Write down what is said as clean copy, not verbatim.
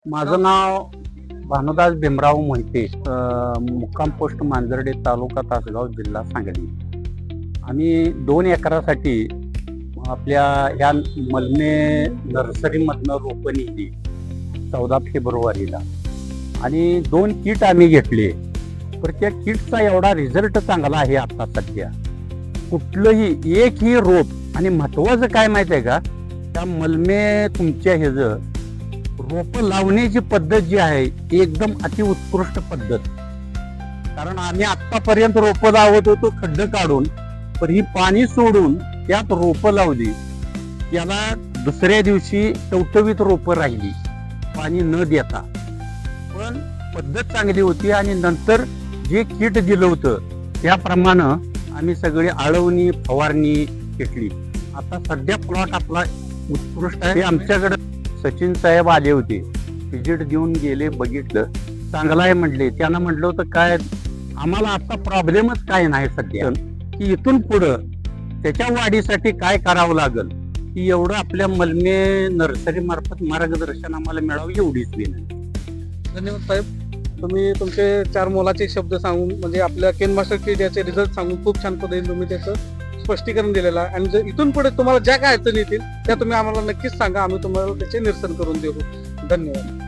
माझं नाव भानुदास भीमराव मोहिते, मुक्काम पोस्ट मांजर्डे, तालुका तासगाव, जिल्हा सांगली. आम्ही 2 एकरासाठी आपल्या ह्या मलमे नर्सरीमधनं रोपं नेली 14 फेब्रुवारीला आणि 2 किट आम्ही घेतले. तर त्या किटचा एवढा रिझल्ट चांगला आहे आता सध्या. कुठलंही एकही रोप, आणि महत्वाचं काय माहिती आहे का, त्या मलमे तुमच्या ह्याचं रोप लावण्याची पद्धत जी आहे ती एकदम अतिउत्कृष्ट पद्धत. कारण आम्ही आतापर्यंत रोप लावत होतो खड्ड काढून, पण ही पाणी सोडून त्यात रोप लावली. त्याला दुसऱ्या दिवशी टवटवीत रोप राहिली पाणी न देता. पण पद्धत चांगली होती. आणि नंतर जे किट दिलं होतं त्याप्रमाणे आम्ही सगळी आळवणी फवारणी घेतली. आता सध्या प्लॉट आपला उत्कृष्ट आहे. आमच्याकडे सचिन साहेब आले होते, व्हिजिट देऊन गेले, बघितलं, चांगलं आहे म्हटले. त्यांना म्हटलं होतं काय आम्हाला आता प्रॉब्लेमच काय नाही सध्या, की इथून पुढं त्याच्या वाढीसाठी काय करावं लागेल की एवढं आपल्या मलमे नर्सरी मार्फत मार्गदर्शन आम्हाला मिळावं एवढीच विनंती. धन्यवाद साहेब. तुम्ही तुमचे 4 मोलाचे शब्द सांगून, म्हणजे आपल्या केन मास्टर किट याचे रिझल्ट सांगून खूप छान पद्धतीने तुम्ही त्याचं स्पष्टीकरण दिलेलं आहे. आणि जर इथून पुढे तुम्हाला ज्या काय अडचणी येतील त्या तुम्ही आम्हाला नक्कीच सांगा, आम्ही तुम्हाला त्याचे निरसन करून देऊ. धन्यवाद.